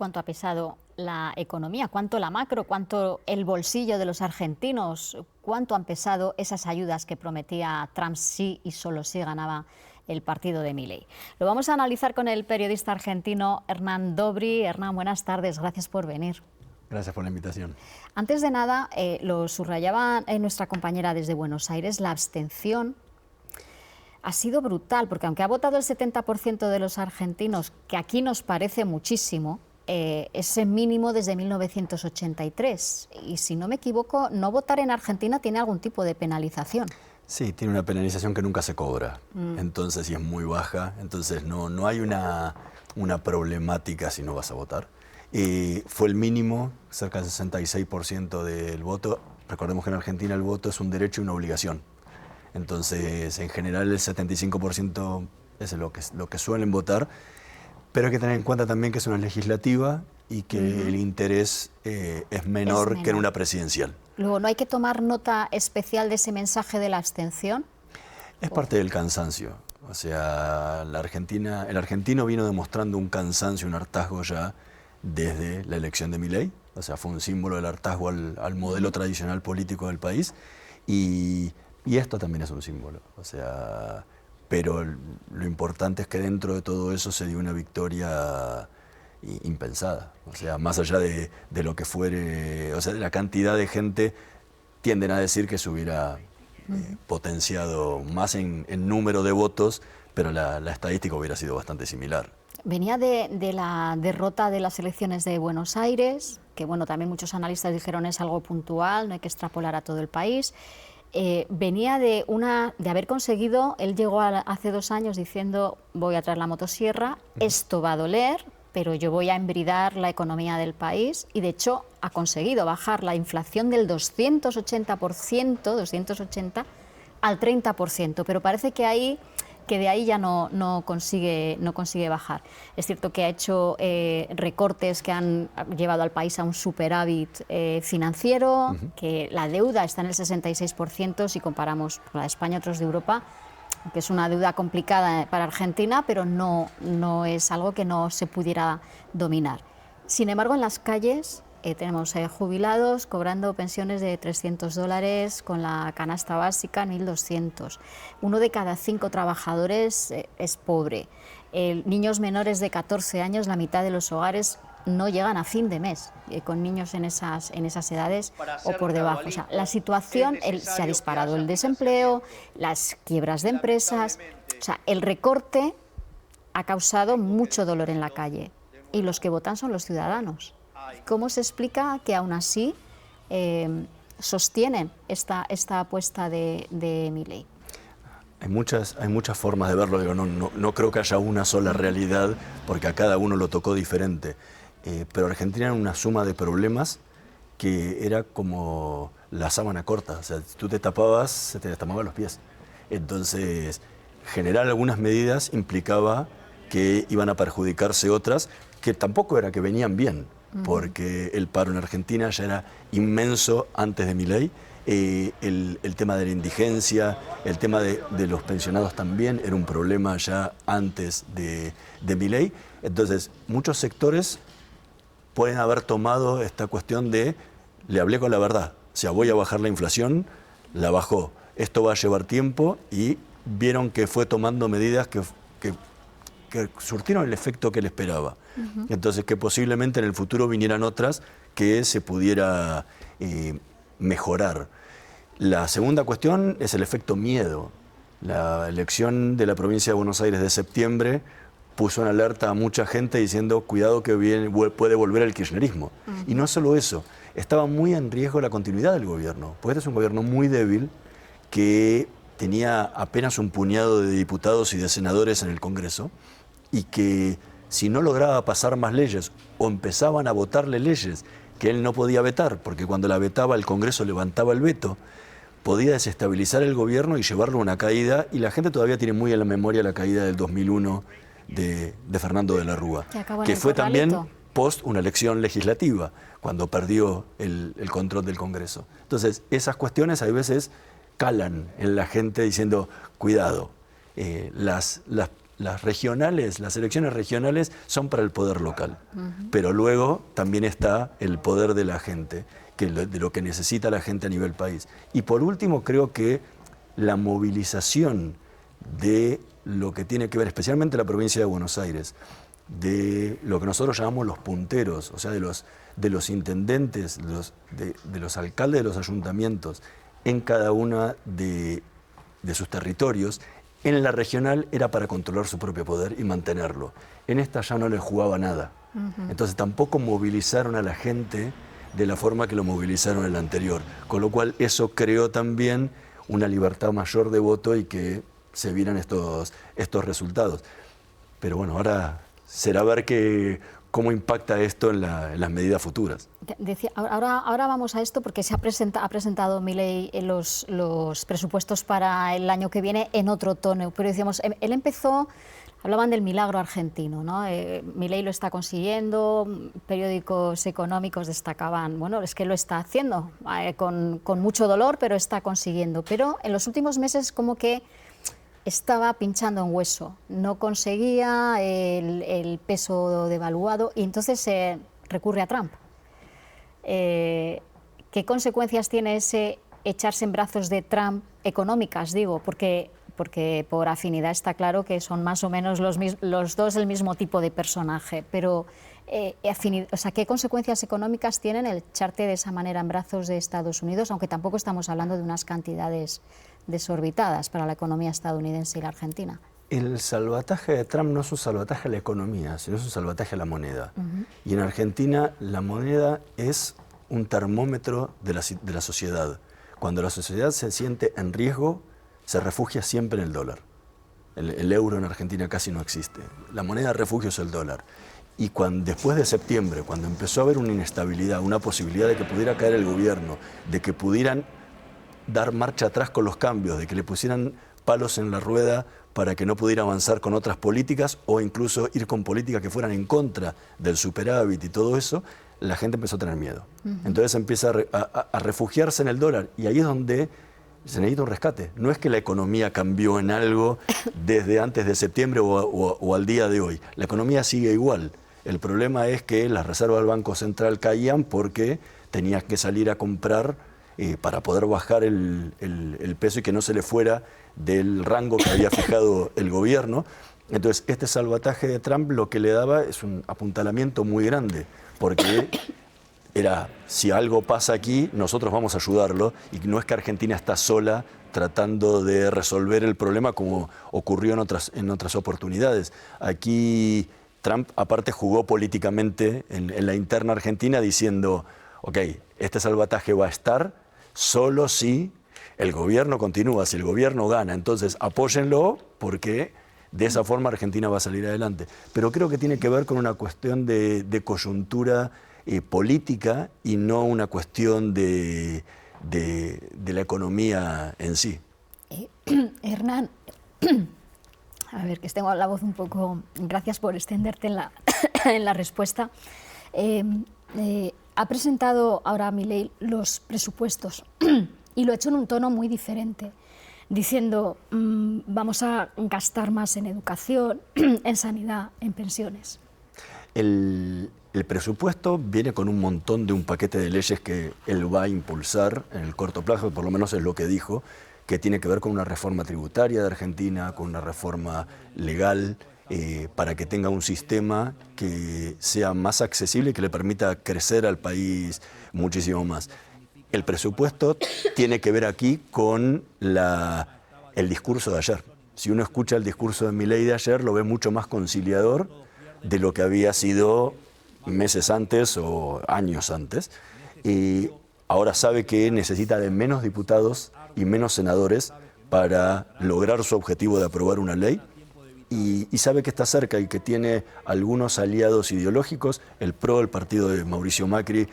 cuánto ha pesado la economía, cuánto la macro, cuánto el bolsillo de los argentinos, cuánto han pesado esas ayudas que prometía Trump sí y solo si ganaba el partido de Milei. Lo vamos a analizar con el periodista argentino Hernán Dobry. Hernán, buenas tardes, gracias por venir. Gracias por la invitación. Antes de nada, lo subrayaba nuestra compañera desde Buenos Aires, la abstención ha sido brutal, porque aunque ha votado el 70% de los argentinos, que aquí nos parece muchísimo, es el mínimo desde 1983. Y si no me equivoco, no votar en Argentina tiene algún tipo de penalización. Sí, tiene una penalización que nunca se cobra, entonces, y es muy baja, entonces no hay una problemática si no vas a votar. Fue el mínimo, cerca del 66% del voto. Recordemos que en Argentina el voto es un derecho y una obligación. Entonces, en general el 75% es lo que suelen votar, pero hay que tener en cuenta también que es una legislativa y que el interés es menor que en una presidencial. Luego, ¿no hay que tomar nota especial de ese mensaje de la abstención? Es parte del cansancio. O sea, el argentino vino demostrando un cansancio, un hartazgo ya desde la elección de Milei. O sea, fue un símbolo del hartazgo al modelo tradicional político del país. Y esto también es un símbolo. O sea, pero lo importante es que dentro de todo eso se dio una victoria impensada. O sea, más allá de lo que fuere, o sea, de la cantidad de gente, tienden a decir que se hubiera potenciado más en número de votos, pero la estadística hubiera sido bastante similar. Venía de la derrota de las elecciones de Buenos Aires, que bueno, también muchos analistas dijeron es algo puntual, no hay que extrapolar a todo el país. Venía de haber conseguido, él llegó hace 2 años diciendo voy a traer la motosierra, esto va a doler, pero yo voy a embridar la economía del país, y de hecho ha conseguido bajar la inflación del 280% al 30%, pero parece que de ahí ya no consigue bajar. Es cierto que ha hecho recortes que han llevado al país a un superávit financiero, que la deuda está en el 66% si comparamos con la de España y otros de Europa, que es una deuda complicada para Argentina, pero no es algo que no se pudiera dominar. Sin embargo, en las calles tenemos jubilados cobrando pensiones de $300, con la canasta básica 1.200. 1 de cada 5 trabajadores es pobre. Niños menores de 14 años, la mitad de los hogares no llegan a fin de mes con niños en esas edades o por debajo. O sea, la situación se ha disparado, el desempleo, las quiebras de empresas. O sea, el recorte ha causado mucho dolor en la calle, y los que votan son los ciudadanos. ¿Cómo se explica que aún así sostienen esta apuesta de Milei? Hay muchas formas de verlo. Digo, no creo que haya una sola realidad, porque a cada uno lo tocó diferente. Pero Argentina era una suma de problemas que era como la sábana corta. O sea, si tú te tapabas, se te destamaban los pies. Entonces, generar algunas medidas implicaba que iban a perjudicarse otras, que tampoco era que venían bien, porque el paro en Argentina ya era inmenso antes de Milei. El tema de la indigencia, el tema de los pensionados también era un problema ya antes de Milei. Entonces, muchos sectores pueden haber tomado esta cuestión de le hablé con la verdad, o sea, voy a bajar la inflación, la bajó, esto va a llevar tiempo, y vieron que fue tomando medidas que surtieron el efecto que él esperaba. Entonces, que posiblemente en el futuro vinieran otras que se pudiera mejorar. La segunda cuestión es el efecto miedo. La elección de la provincia de Buenos Aires de septiembre puso en alerta a mucha gente diciendo cuidado que puede volver el kirchnerismo. Y no solo eso, estaba muy en riesgo la continuidad del gobierno, porque este es un gobierno muy débil que tenía apenas un puñado de diputados y de senadores en el Congreso, y que si no lograba pasar más leyes o empezaban a votarle leyes que él no podía vetar, porque cuando la vetaba el Congreso levantaba el veto, podía desestabilizar el gobierno y llevarlo a una caída, y la gente todavía tiene muy en la memoria la caída del 2001 de Fernando de la Rúa, que fue también post una elección legislativa, cuando perdió el control del Congreso. Entonces, esas cuestiones a veces calan en la gente diciendo, cuidado, las las regionales, las elecciones regionales son para el poder local, pero luego también está el poder de la gente, de lo que necesita la gente a nivel país. Y por último, creo que la movilización de lo que tiene que ver, especialmente la provincia de Buenos Aires, de lo que nosotros llamamos los punteros, o sea, de los intendentes, de los alcaldes de los ayuntamientos en cada una de sus territorios. En la regional era para controlar su propio poder y mantenerlo. En esta ya no les jugaba nada. Entonces tampoco movilizaron a la gente de la forma que lo movilizaron en la anterior. Con lo cual eso creó también una libertad mayor de voto y que se vieran estos resultados. Pero bueno, ahora será ver cómo impacta esto en las medidas futuras. Ahora vamos a esto porque ha presentado Milei los presupuestos para el año que viene en otro tono. Pero decíamos, él empezó, hablaban del milagro argentino, ¿no? Milei lo está consiguiendo, periódicos económicos destacaban, bueno, es que lo está haciendo con mucho dolor, pero está consiguiendo. Pero en los últimos meses como que estaba pinchando en hueso, no conseguía el peso devaluado y entonces recurre a Trump. ¿Qué consecuencias tiene ese echarse en brazos de Trump económicas, digo? Porque por afinidad está claro que son más o menos los dos el mismo tipo de personaje, pero ¿qué consecuencias económicas tienen el echarte de esa manera en brazos de Estados Unidos? Aunque tampoco estamos hablando de unas cantidades desorbitadas para la economía estadounidense y la argentina. El salvataje de Trump no es un salvataje a la economía, sino es un salvataje a la moneda. Y en Argentina la moneda es un termómetro de la sociedad. Cuando la sociedad se siente en riesgo, se refugia siempre en el dólar. El euro en Argentina casi no existe. La moneda de refugio es el dólar. Y después de septiembre, cuando empezó a haber una inestabilidad, una posibilidad de que pudiera caer el gobierno, de que pudieran dar marcha atrás con los cambios, de que le pusieran palos en la rueda para que no pudiera avanzar con otras políticas o incluso ir con políticas que fueran en contra del superávit y todo eso, la gente empezó a tener miedo. Entonces empieza a refugiarse en el dólar y ahí es donde se necesita un rescate. No es que la economía cambió en algo desde antes de septiembre o al día de hoy. La economía sigue igual. El problema es que las reservas del Banco Central caían porque tenías que salir a comprar para poder bajar el peso y que no se le fuera del rango que había fijado el gobierno. Entonces, este salvataje de Trump lo que le daba es un apuntalamiento muy grande, porque era, si algo pasa aquí, nosotros vamos a ayudarlo, y no es que Argentina está sola tratando de resolver el problema como ocurrió en otras oportunidades. Aquí Trump, aparte, jugó políticamente en la interna argentina diciendo, ok, este salvataje va a estar solo si el gobierno continúa, si el gobierno gana, entonces apóyenlo porque de esa forma Argentina va a salir adelante. Pero creo que tiene que ver con una cuestión de coyuntura política y no una cuestión de la economía en sí. Hernán, a ver, que tengo la voz un poco... Gracias por extenderte en la respuesta. Ha presentado ahora Milei los presupuestos y lo ha hecho en un tono muy diferente, diciendo vamos a gastar más en educación, en sanidad, en pensiones. El presupuesto viene con un montón de un paquete de leyes que él va a impulsar en el corto plazo, por lo menos es lo que dijo, que tiene que ver con una reforma tributaria de Argentina, con una reforma legal, para que tenga un sistema que sea más accesible y que le permita crecer al país muchísimo más. El presupuesto tiene que ver aquí con el discurso de ayer. Si uno escucha el discurso de Milei de ayer, lo ve mucho más conciliador de lo que había sido meses antes o años antes. Y ahora sabe que necesita de menos diputados y menos senadores para lograr su objetivo de aprobar una ley. Y sabe que está cerca y que tiene algunos aliados ideológicos. El PRO, el partido de Mauricio Macri,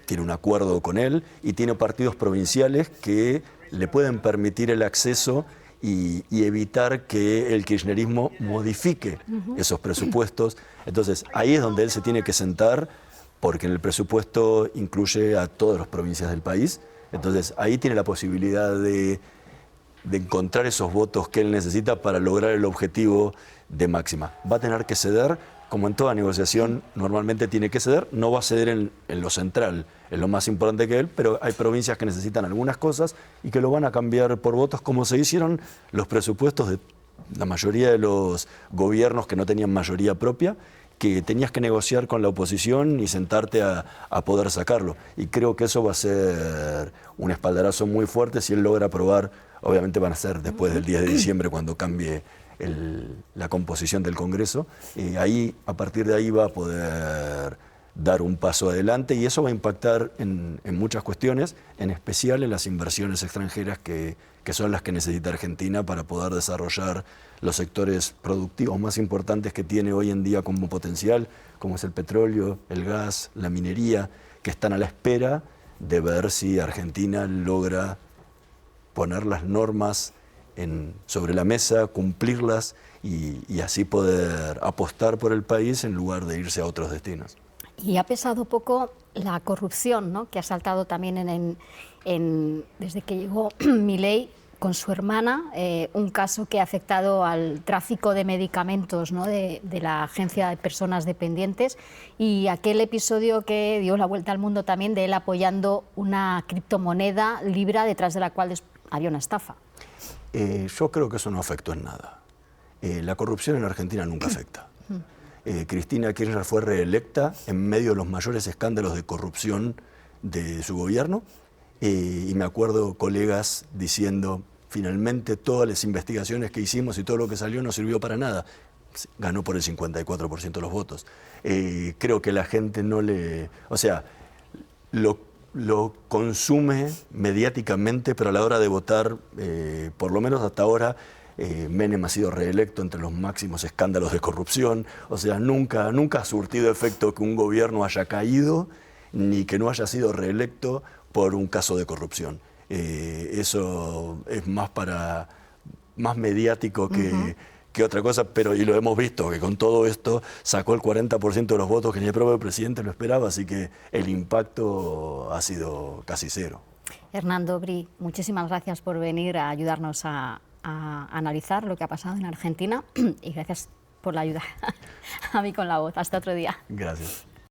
tiene un acuerdo con él, y tiene partidos provinciales que le pueden permitir el acceso y evitar que el kirchnerismo modifique esos presupuestos. Entonces, ahí es donde él se tiene que sentar, porque en el presupuesto incluye a todas las provincias del país. Entonces, ahí tiene la posibilidad de de encontrar esos votos que él necesita para lograr el objetivo de Máxima. Va a tener que ceder, como en toda negociación normalmente tiene que ceder, no va a ceder en lo central, en lo más importante que él, pero hay provincias que necesitan algunas cosas y que lo van a cambiar por votos, como se hicieron los presupuestos de la mayoría de los gobiernos que no tenían mayoría propia, que tenías que negociar con la oposición y sentarte a poder sacarlo. Y creo que eso va a ser un espaldarazo muy fuerte si él logra aprobar. Obviamente van a ser después del 10 de diciembre cuando cambie la composición del Congreso. Ahí, a partir de ahí va a poder dar un paso adelante y eso va a impactar en muchas cuestiones, en especial en las inversiones extranjeras que son las que necesita Argentina para poder desarrollar los sectores productivos más importantes que tiene hoy en día como potencial, como es el petróleo, el gas, la minería, que están a la espera de ver si Argentina logra poner las normas sobre la mesa, cumplirlas y así poder apostar por el país en lugar de irse a otros destinos. Y ha pesado poco la corrupción, ¿no?, que ha saltado también desde que llegó Milei con su hermana, un caso que ha afectado al tráfico de medicamentos, ¿no?, de la Agencia de Personas Dependientes, y aquel episodio que dio la vuelta al mundo también de él apoyando una criptomoneda, Libra, detrás de la cual había una estafa. Yo creo que eso no afectó en nada. La corrupción en Argentina nunca afecta. Cristina Kirchner fue reelecta en medio de los mayores escándalos de corrupción de su gobierno y me acuerdo colegas diciendo, finalmente todas las investigaciones que hicimos y todo lo que salió no sirvió para nada. Ganó por el 54% de los votos. Creo que la gente no le... O sea, lo consume mediáticamente, pero a la hora de votar, por lo menos hasta ahora, Menem ha sido reelecto entre los máximos escándalos de corrupción. O sea, nunca ha surtido efecto que un gobierno haya caído ni que no haya sido reelecto por un caso de corrupción. Eso es más mediático que otra cosa, pero y lo hemos visto, que con todo esto sacó el 40% de los votos que ni el propio presidente lo esperaba, así que el impacto ha sido casi cero. Hernando Bri, muchísimas gracias por venir a ayudarnos a analizar lo que ha pasado en Argentina y gracias por la ayuda a mí con la voz. Hasta otro día. Gracias.